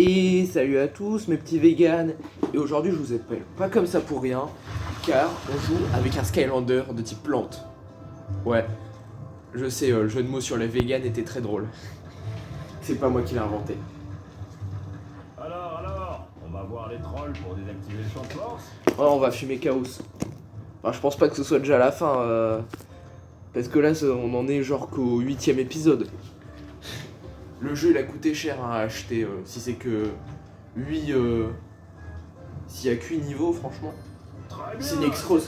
Et salut à tous mes petits vegans. Et aujourd'hui je vous appelle pas comme ça pour rien, car on joue avec un Skylander de type plante. Ouais, je sais, le jeu de mots sur les vegans était très drôle. C'est pas moi qui l'ai inventé. Alors, on va voir les trolls pour désactiver le champ de force. Ouais, on va fumer Chaos. Enfin, je pense pas que ce soit déjà la fin, parce que là on en est genre qu'au 8ème épisode. Le jeu il a coûté cher à acheter, si c'est que 8... s'il y a que 8 niveaux franchement. Très bien.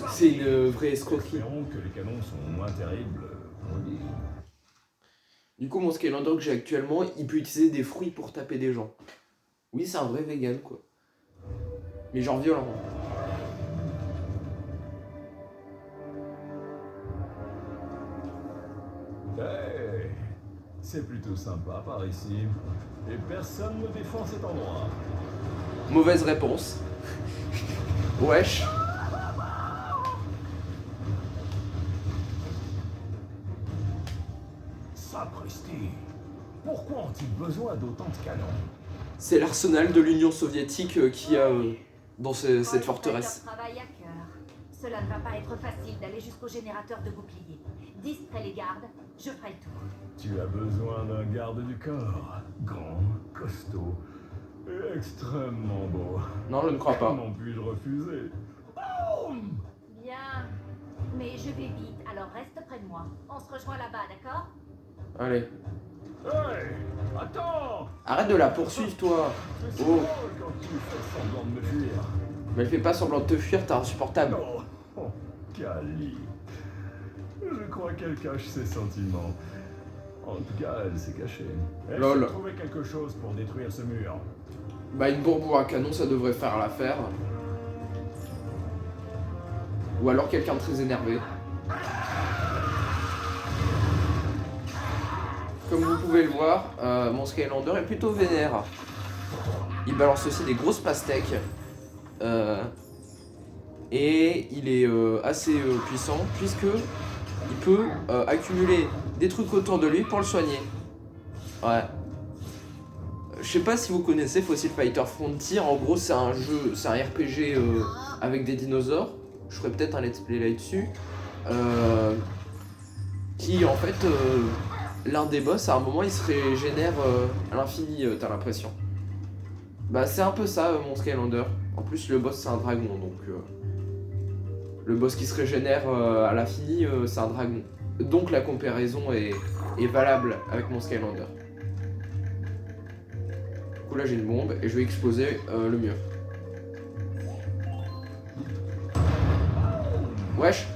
C'est une vraie escroquerie. Espérons que les canons sont moins terribles pour lui. Du coup mon Skylander que j'ai actuellement, il peut utiliser des fruits pour taper des gens. Oui c'est un vrai vegan quoi. Mais genre violent. Hey, c'est plutôt sympa par ici. Et personne ne défend cet endroit. Mauvaise réponse. Wesh. Sapristi. Pourquoi ont-ils besoin d'autant de canons? C'est l'arsenal de l'Union soviétique qu'il y a dans cette forteresse. Travaille à cœur. Cela ne va pas être facile d'aller jusqu'au générateur de boucliers. Distrait les gardes, je ferai le tour. Tu as besoin d'un garde du corps. Grand, costaud et extrêmement beau. Non je ne crois pas. Comment puis-je refuser? Boum! Bien. Mais je vais vite, alors reste près de moi. On se rejoint là-bas, d'accord? Allez. Hey! Attends! Arrête de la poursuivre toi. C'est si Oh. drôle quand tu fais semblant de me fuir. Mais elle fait pas semblant de te fuir, t'es insupportable. Oh, oh, Kali. Je crois qu'elle cache ses sentiments. En tout cas, elle s'est cachée. Elle Lol. s'est trouvé quelque chose pour détruire ce mur. Bah une bombe ou un canon ça devrait faire l'affaire. Ou alors quelqu'un de très énervé. Comme vous pouvez le voir, mon Skylander est plutôt vénère. Il balance aussi des grosses pastèques. Et il est assez puissant puisque il peut accumuler des trucs autour de lui pour le soigner. Ouais. Je sais pas si vous connaissez Fossil Fighter Frontier, en gros c'est un jeu, c'est un RPG avec des dinosaures. Je ferai peut-être un let's play là-dessus. Qui en fait, l'un des boss à un moment il se régénère à l'infini, t'as l'impression. Bah c'est un peu ça mon Skylander. En plus le boss c'est un dragon donc... le boss qui se régénère à l'infini c'est un dragon. Donc la comparaison est valable avec mon Skylander. Du coup là j'ai une bombe et je vais exploser le mur. Wesh.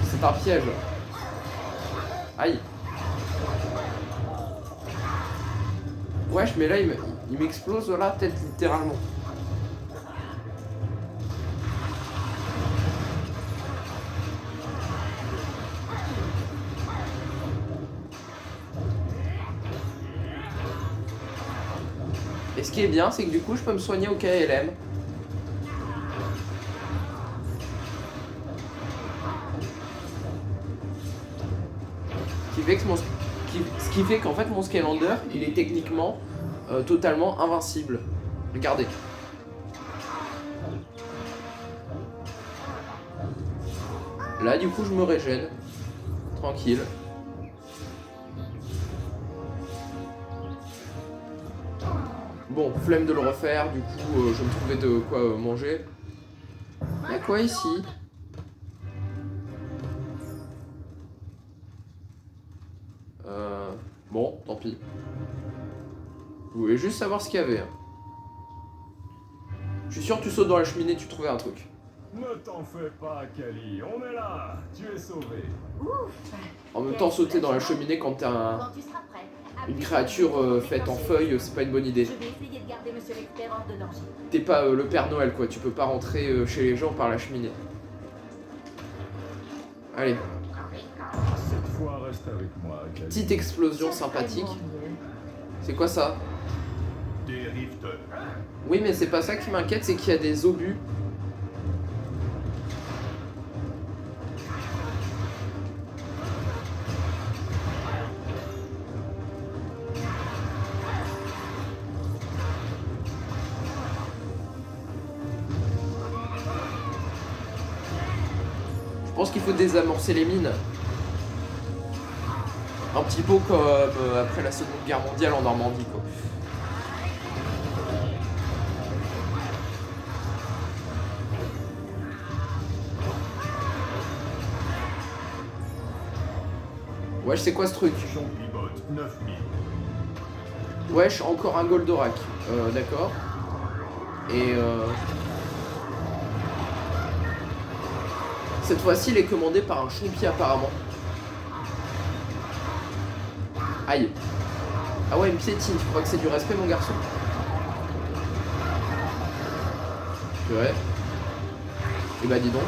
C'est un piège. Aïe. Wesh mais là il m'explose la tête littéralement. Et ce qui est bien, c'est que du coup, je peux me soigner au KLM. Ce qui fait qu'en fait, mon Skylander, il est techniquement totalement invincible. Regardez. Là, du coup, je me régène. Tranquille. Bon, flemme de le refaire, du coup je me trouvais de quoi manger. Y'a quoi ici? Bon, tant pis. Je voulais juste savoir ce qu'il y avait. Hein. Je suis sûr que tu sautes dans la cheminée, tu trouvais un truc. Ne t'en fais pas, Kali. On est là. Tu es sauvé. Ouf. En même temps, sauter dans la cheminée quand t'es Quand tu seras prêt, une appuie créature sur le bouton faite en déclenché. feuilles, c'est pas une bonne idée. Je vais essayer de garder Monsieur l'expert hors de danger. T'es pas le Père Noël quoi, tu peux pas rentrer chez les gens par la cheminée. Allez, Cette fois, reste avec moi, Kali. petite explosion sympathique. C'est quoi ça? Des rifts. Oui mais c'est pas ça qui m'inquiète, c'est qu'il y a des obus. pense qu'il faut désamorcer les mines. Un petit peu comme après la Seconde Guerre mondiale en Normandie, quoi. Wesh, c'est quoi ce truc? Chompibot, 9000. Wesh, encore un Goldorak. D'accord. Et cette fois-ci, il est commandé par un chompi apparemment. Aïe. Ah ouais, une piétine, tu crois que c'est du respect, mon garçon? Ouais. Et bah dis donc.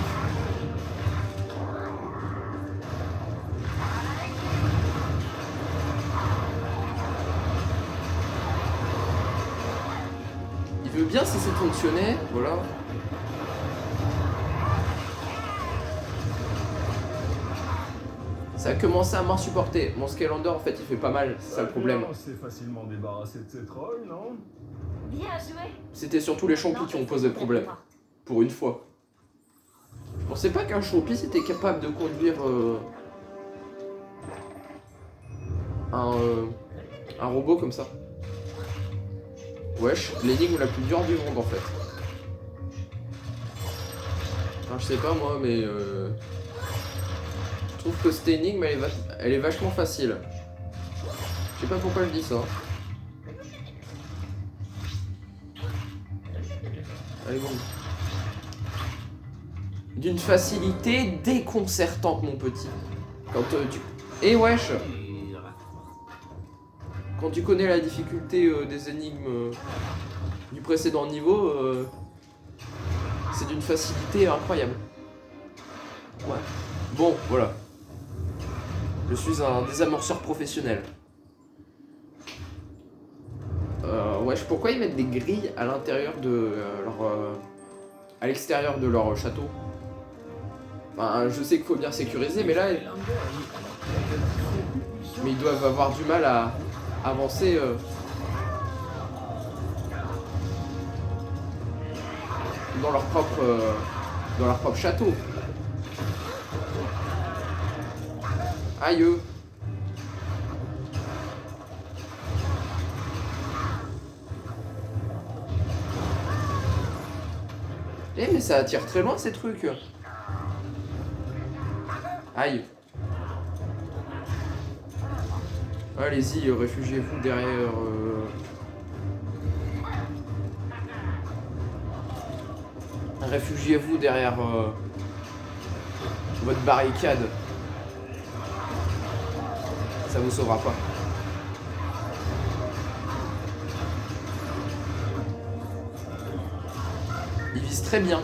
Il veut bien si ça fonctionnait, voilà. Ça a commencé à m'insupporter. Mon Skylander, en fait, il fait pas mal, c'est ça le problème. On s'est facilement débarrassé de ces trolls, non? Bien joué. C'était surtout les chompis qui ont posé problème. Pour une fois. Je pensais pas qu'un chompi était capable de conduire un robot comme ça. Wesh, l'énigme la plus dure du monde en fait. Enfin, je sais pas moi, mais je trouve que cette énigme elle est vachement facile. Je sais pas pourquoi je dis ça. Allez bon. D'une facilité déconcertante, mon petit. Quand tu... Eh wesh! Quand tu connais la difficulté des énigmes du précédent niveau, c'est d'une facilité incroyable. Ouais. Bon, voilà. Je suis un désamorceur professionnel. Wesh, pourquoi ils mettent des grilles à l'intérieur de à l'extérieur de leur château? Enfin, je sais qu'il faut bien sécuriser, mais là... Mais ils doivent avoir du mal à avancer... dans leur propre château. Aïe. Eh mais ça attire très loin ces trucs. Aïe. Allez-y, réfugiez-vous derrière... Réfugiez-vous derrière votre barricade. Ça vous sauvera pas. Il vise très bien.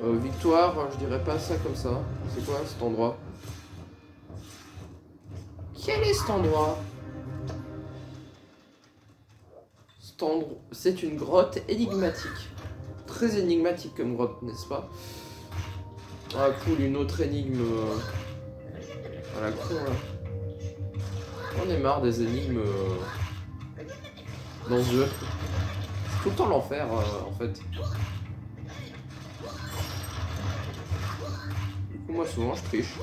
Victoire, je dirais pas ça comme ça. C'est quoi cet endroit? Quel est cet endroit? C'est une grotte énigmatique. Très énigmatique comme grotte, n'est-ce pas? Ah cool, une autre énigme à la con là. On est marre des énigmes dans ce jeu. C'est tout le temps l'enfer en fait. Du coup moi souvent je triche.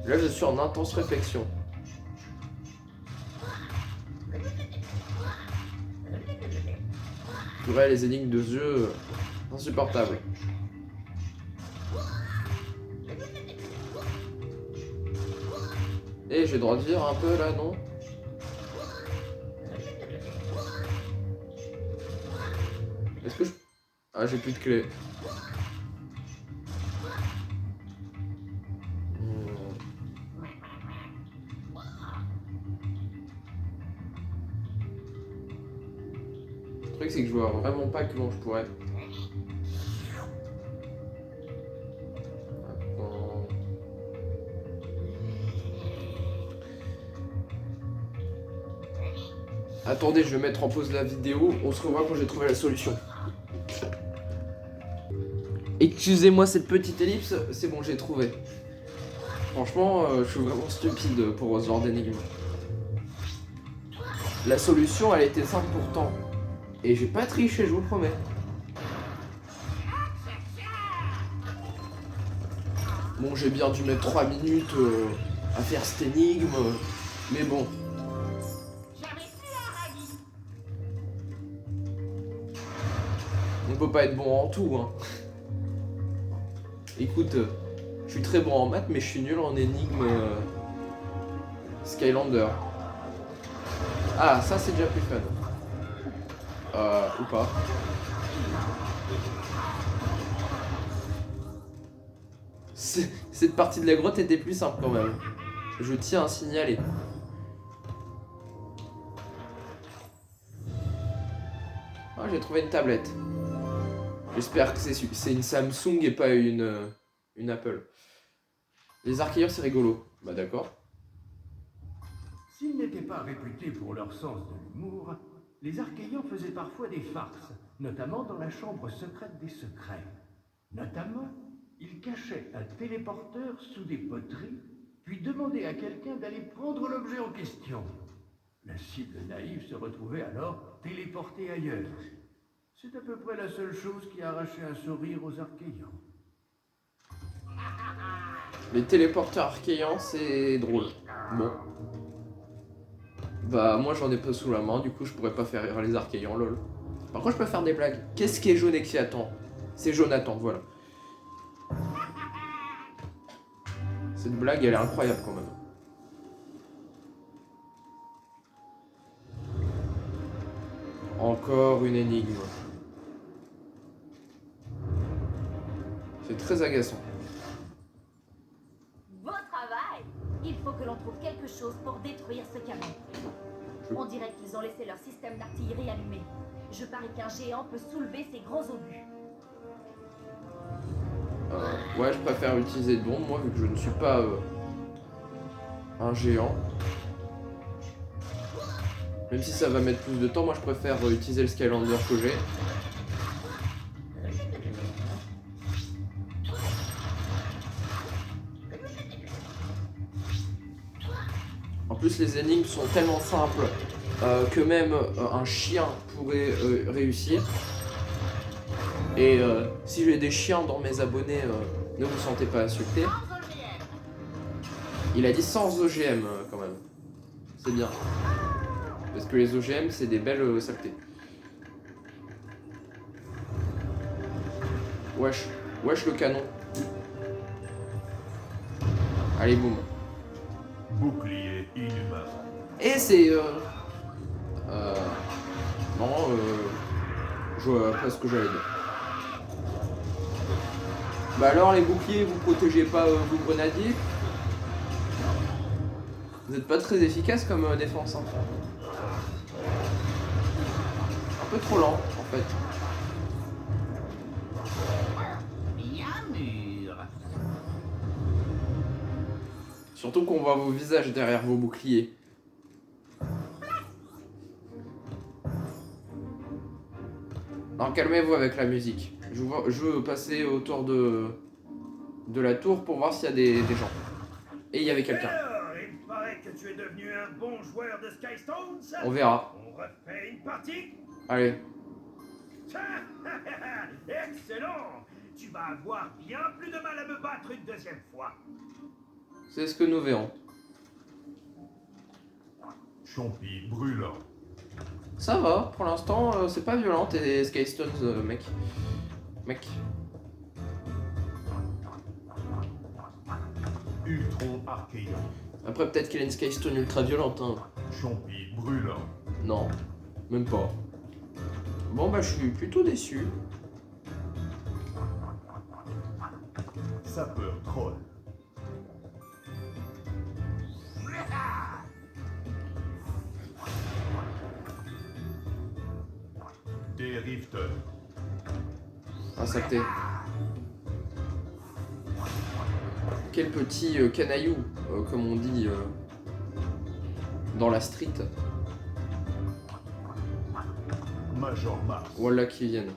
Là, je suis en intense réflexion. Ouais, les énigmes de ce jeu, insupportables. Et j'ai le droit de vivre un peu là, non? Est-ce que je... Ah, j'ai plus de clé. Le truc c'est que je vois vraiment pas comment je pourrais. Attends. Attendez, je vais mettre en pause la vidéo. On se revoit quand j'ai trouvé la solution. Excusez-moi cette petite ellipse, c'est bon, j'ai trouvé. Franchement, je suis vraiment stupide pour ce genre d'énigme. La solution, elle était simple pourtant. Et j'ai pas triché, je vous le promets. Bon, j'ai bien dû mettre 3 minutes à faire cette énigme. Mais bon. On peut pas être bon en tout, hein. Écoute, je suis très bon en maths, mais je suis nul en énigme Skylander. Ah, ça c'est déjà plus fun. Ou pas. Cette partie de la grotte était plus simple quand même. Je tiens à signaler. Ah, j'ai trouvé une tablette. J'espère que c'est une Samsung et pas une Apple. Les arquilleurs, c'est rigolo. Bah d'accord. S'ils n'étaient pas réputés pour leur sens de l'humour, les Archéens faisaient parfois des farces, notamment dans la chambre secrète des secrets. Notamment, ils cachaient un téléporteur sous des poteries, puis demandaient à quelqu'un d'aller prendre l'objet en question. La cible naïve se retrouvait alors téléportée ailleurs. C'est à peu près la seule chose qui a arraché un sourire aux Archéens. Les téléporteurs archéens, c'est drôle. Bon. Bah, moi j'en ai pas sous la main, du coup je pourrais pas faire rire les archéens, lol. Par contre, je peux faire des blagues. Qu'est-ce qui est jaune et qui attend? C'est Jonathan, voilà. Cette blague, elle est incroyable quand même. Encore une énigme. C'est très agaçant. Beau travail! Il faut que l'on trouve quelque chose pour détruire ce camion. On dirait qu'ils ont laissé leur système d'artillerie allumé. Je parie qu'un géant peut soulever ces gros obus. Ouais, je préfère utiliser de bombes, moi, vu que je ne suis pas un géant. Même si ça va mettre plus de temps, moi je préfère utiliser le Skylander que j'ai. En plus, les énigmes sont tellement simples que même un chien pourrait réussir. Et si j'ai des chiens dans mes abonnés, ne vous sentez pas insultés. Il a dit sans OGM quand même. C'est bien. Parce que les OGM, c'est des belles saletés. Wesh. Wesh le canon. Allez, boum. Bouclier inhumain. Et c'est... Non, je vois pas ce que j'allais dire. Bah alors les boucliers, vous protégez pas vos grenadiers? Vous êtes pas très efficace comme défense, hein. Un peu trop lent en fait. Bien mûr. Surtout qu'on voit vos visages derrière vos boucliers. Alors calmez-vous avec la musique. Je veux passer autour de la tour pour voir s'il y a des gens. Et il y avait quelqu'un. Alors, il me paraît que tu es devenu un bon joueur de Skystones. On verra. On refait une partie. Allez. Excellent. Tu vas avoir bien plus de mal à me battre une deuxième fois. C'est ce que nous verrons. Champi brûlant. Ça va, pour l'instant, c'est pas violent tes Skystones, mec. Mec. Ultron archéen. Après, peut-être qu'il a une Skystone ultra violente, hein. Champi brûlant. Non, même pas. Bon, bah, je suis plutôt déçu. Sapeur troll. Dérifteur. Ah, saleté. Quel petit canaillou, comme on dit dans la street. Major Mars. Voilà qui viennent.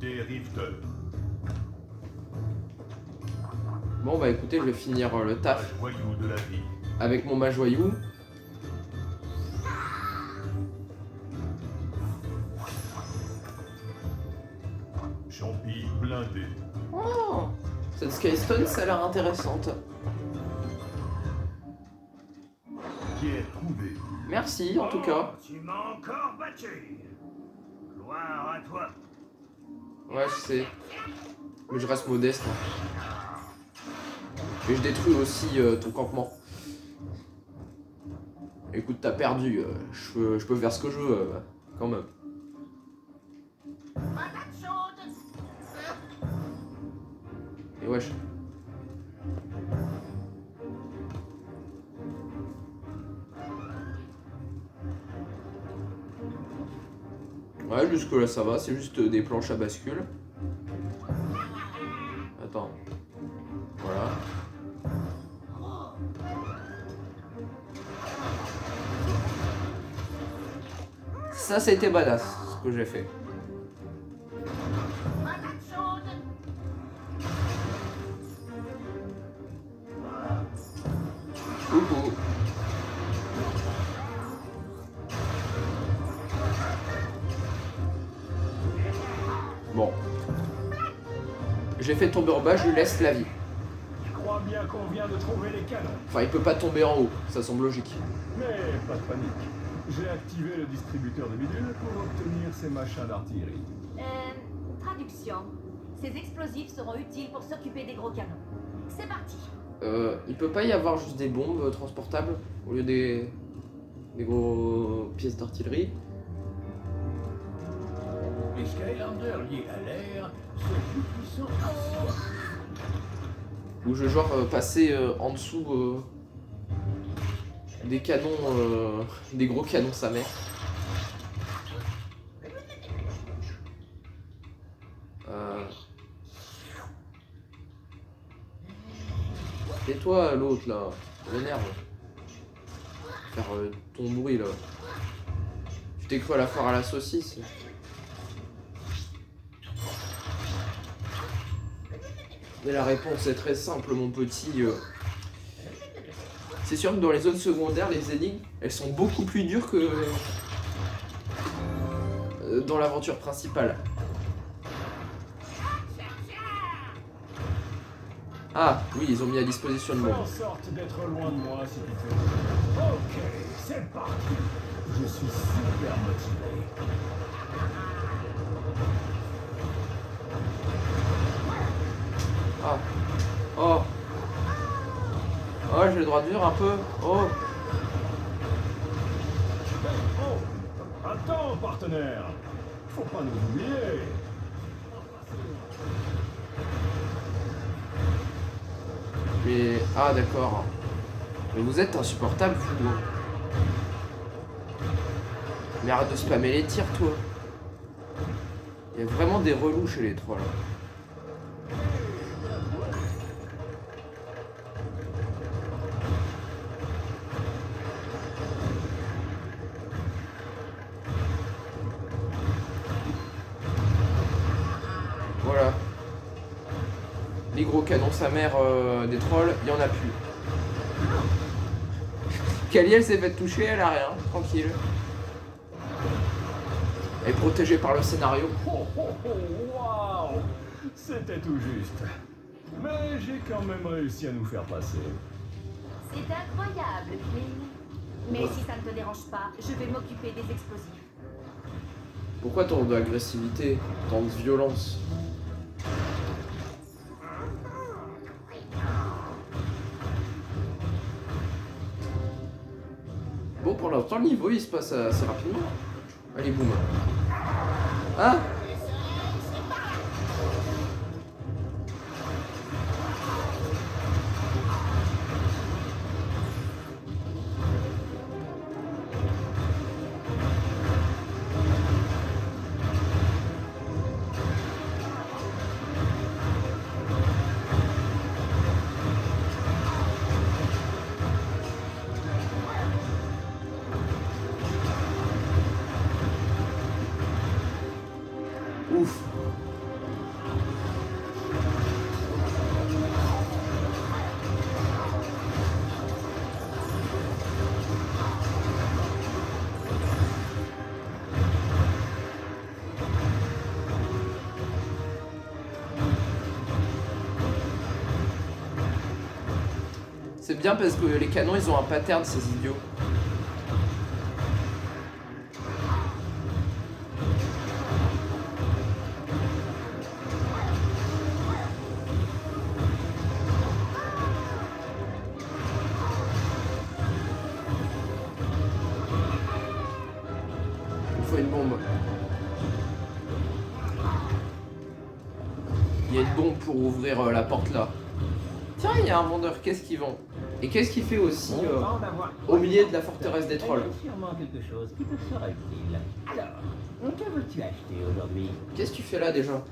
Des rifters. Bon bah écoutez, je vais finir le taf Mage voyou de la vie. avec mon mage voyou. Champi blindé. Oh, cette Skystone, ça a l'air intéressante. Pierre trouvé. Merci en tout cas. Tu m'as encore battu. Gloire à toi. Ouais, je sais. Mais je reste modeste. Hein. Et je détruis aussi ton campement. Écoute, t'as perdu. Je peux faire ce que je veux, quand même. Patate chaude. Et wesh. Ouais, jusque là ça va, c'est juste des planches à bascule. Attends. Voilà. Ça, a été badass, ce que j'ai fait. Patate chaude. Coucou. Bon. J'ai fait tomber en bas, je lui laisse la vie. Je crois bien qu'on vient de trouver les canons. Enfin, il peut pas tomber en haut, ça semble logique. Mais pas de panique. J'ai activé le distributeur de bidules pour obtenir ces machins d'artillerie. Traduction. Ces explosifs seront utiles pour s'occuper des gros canons. C'est parti. Il peut pas y avoir juste des bombes transportables au lieu des gros pièces d'artillerie. Les Skylanders liés à l'air sont plus puissants ici. Ou je genre passer en dessous des canons, des gros canons sa mère. Et toi l'autre là, ça m'énerve. Faire ton bruit là. Tu t'es cru à la foire à la saucisse. Mais la réponse est très simple mon petit. C'est sûr que dans les zones secondaires, les énigmes, elles sont beaucoup plus dures que dans l'aventure principale. Ah, oui, ils ont mis à disposition le Fais monde. en sorte d'être loin de moi si tu peux. Ok, c'est parti. Je suis super motivé. Ah. Oh. Oh, j'ai le droit de vivre un peu. Oh. Oh, attends, partenaire. Faut pas nous oublier. Mais. Ah, d'accord. Mais vous êtes insupportable, vous. Mais arrête de spammer les tirs, toi. Il y a vraiment des relous chez les trolls. Voilà. Les gros canons sa mère des trolls, il y en a plus. Kali, elle s'est fait toucher, elle a rien, tranquille. Elle est protégée par le scénario. Oh, oh, oh, waouh. C'était tout juste. Mais j'ai quand même réussi à nous faire passer. C'est incroyable, Flynn. Mais si ça ne te dérange pas, je vais m'occuper des explosifs. Pourquoi tant d'agressivité, tant de violence? Bon, pour l'instant, le niveau il se passe assez rapidement. Allez, boum. Ah! C'est bien parce que les canons, ils ont un pattern, ces idiots. Il faut une bombe. Il y a une bombe pour ouvrir la porte là. Tiens, il y a un vendeur, qu'est-ce qu'il vend? Et qu'est-ce qu'il fait aussi au milieu de la forteresse des trolls? Il y a sûrement quelque chose qui te sera utile. Alors, que veux-tu acheter aujourd'hui? Qu'est-ce que tu fais là déjà?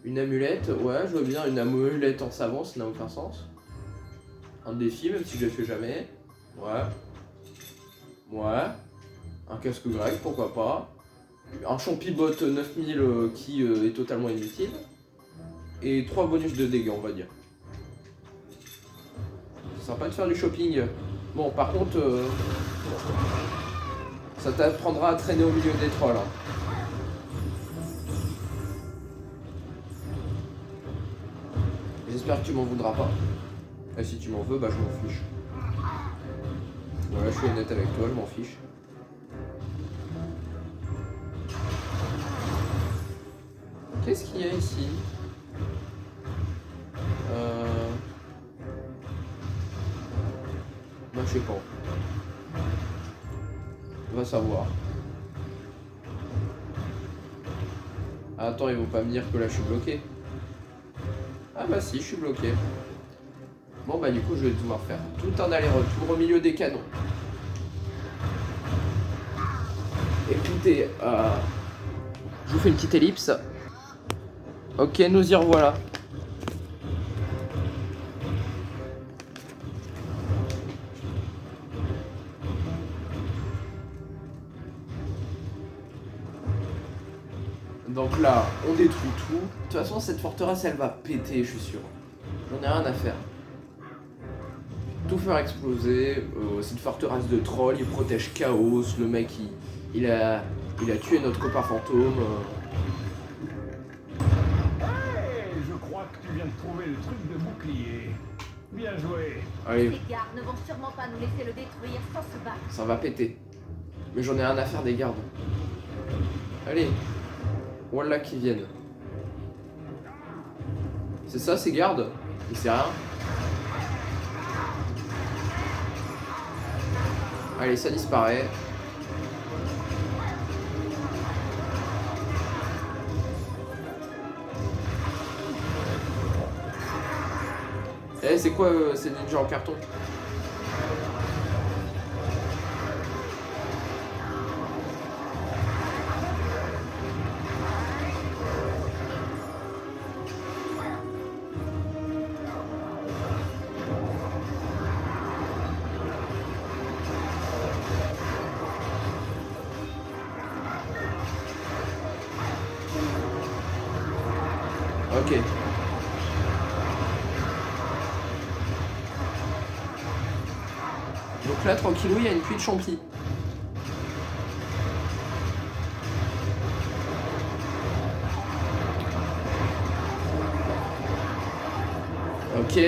Une amulette? Ouais, je veux bien une amulette en savon, ça n'a aucun sens. Un défi, même si je le fais jamais. Ouais. Ouais. Un casque grec, pourquoi pas. Un champibot 9000 qui est totalement inutile. Et 3 bonus de dégâts, on va dire. C'est sympa de faire du shopping. Bon, par contre, ça t'apprendra à traîner au milieu des trolls. Hein. J'espère que tu m'en voudras pas. Et si tu m'en veux, bah je m'en fiche. Voilà, je suis honnête avec toi, je m'en fiche. Qu'est-ce qu'il y a ici? Bah je sais pas. On va savoir. Ah, attends, ils vont pas me dire que là je suis bloqué. Ah bah si, je suis bloqué. Bon bah du coup je vais devoir faire tout un aller-retour au milieu des canons. Écoutez, je vous fais une petite ellipse. Ok, nous y revoilà. Donc là, on détruit tout. De toute façon, cette forteresse, elle va péter, je suis sûr. J'en ai rien à faire. Tout faire exploser. C'est une forteresse de trolls, il protège Chaos. Le mec, il a tué notre copain fantôme. Hey, je crois que tu viens de trouver le truc de bouclier. Bien joué. Allez, Les gardes ne vont sûrement pas nous laisser le détruire sans se battre. ça va péter. Mais j'en ai rien à faire des gardes. Allez. Voilà qui viennent. C'est ça ces gardes? Il sait rien. Allez, ça disparaît. Eh, c'est quoi ces ninjas en carton? Ok. Donc là, tranquillou, il y a une pluie de champi. Ok.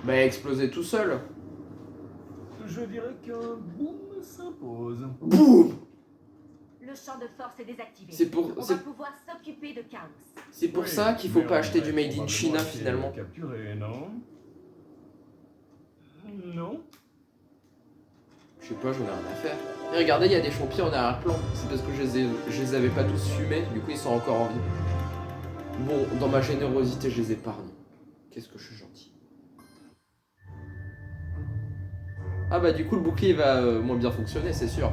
Bah, il a explosé tout seul. Je dirais qu'un boom s'impose. Boum! Le champ de force est désactivé. C'est pour- On c'est- va pouvoir s'occuper de Chaos. C'est pour ça qu'il faut pas acheter du Made in China finalement. Capturé, non? Non? Je sais pas, j'en ai rien à faire. Et regardez, il y a des champis en arrière-plan. C'est parce que je les avais pas tous fumés, du coup ils sont encore en vie. Bon, dans ma générosité, je les épargne. Qu'est-ce que je suis gentil. Ah bah du coup le bouclier va moins bien fonctionner, c'est sûr.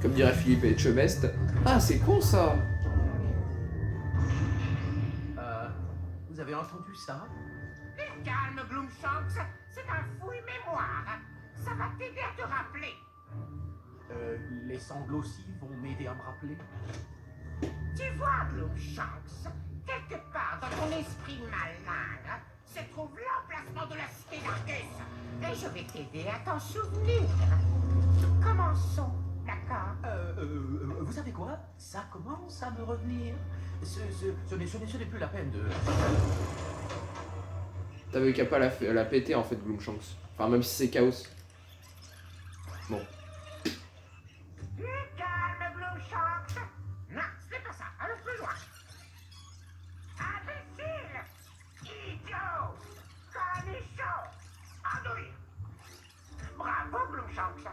Comme dirait Philippe Etchebest. Ah, c'est con ça. Vous avez entendu ça? Calme, Gloomshanks, c'est un fouille mémoire. Ça va t'aider à te rappeler. Les sanglots-ci vont m'aider à me rappeler. Tu vois, Gloomshanks, quelque part dans ton esprit malin se trouve l'emplacement de la cité d'Argus. Et je vais t'aider à t'en souvenir. Commençons. La d'accord. Vous savez quoi? Ça commence à me revenir. Ce n'est plus la peine de... T'avais qu'à pas la péter en fait, Gloomshanks. Enfin, même si c'est Chaos. Bon. Du calme, Gloomshanks. Non, c'est pas ça. Allons plus loin. Imbécile! Idiot! Cornichon! Andouille! Bravo, Gloomshanks.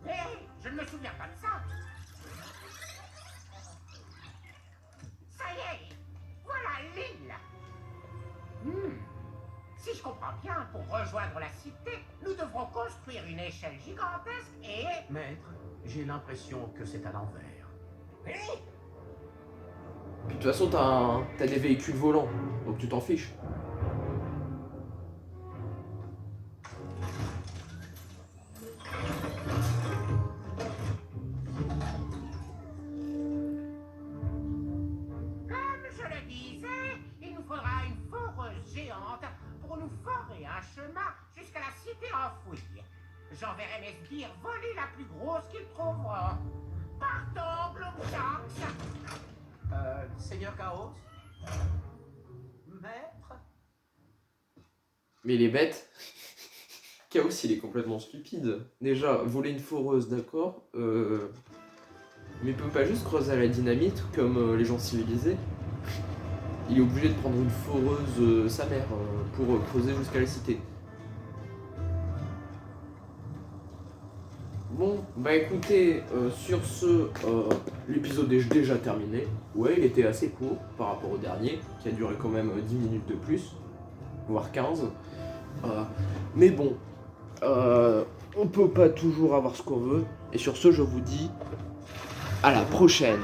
Hé, je ne me souviens pas de ça. Ça y est, voilà l'île. Si je comprends bien, pour rejoindre la cité, nous devrons construire une échelle gigantesque et... Maître, j'ai l'impression que c'est à l'envers. Hé, Puis de toute façon, t'as des véhicules volants, donc tu t'en fiches. comme je le disais, il nous faudra une foreuse géante pour nous forer un chemin jusqu'à la cité enfouie. J'enverrai mes sbires voler la plus grosse qu'ils trouveront. Partons, Gloomshanks. Seigneur Chaos? Maître? Mais il est bête. Chaos, il est complètement stupide. Déjà, voler une foreuse, d'accord. Mais il peut pas juste creuser à la dynamite comme les gens civilisés. Il est obligé de prendre une foreuse, sa mère, pour creuser jusqu'à la cité. Bon, bah écoutez, sur ce, l'épisode est déjà terminé. Ouais, il était assez court par rapport au dernier, qui a duré quand même 10 minutes de plus, voire 15. Mais bon, on peut pas toujours avoir ce qu'on veut. Et sur ce, je vous dis à la prochaine.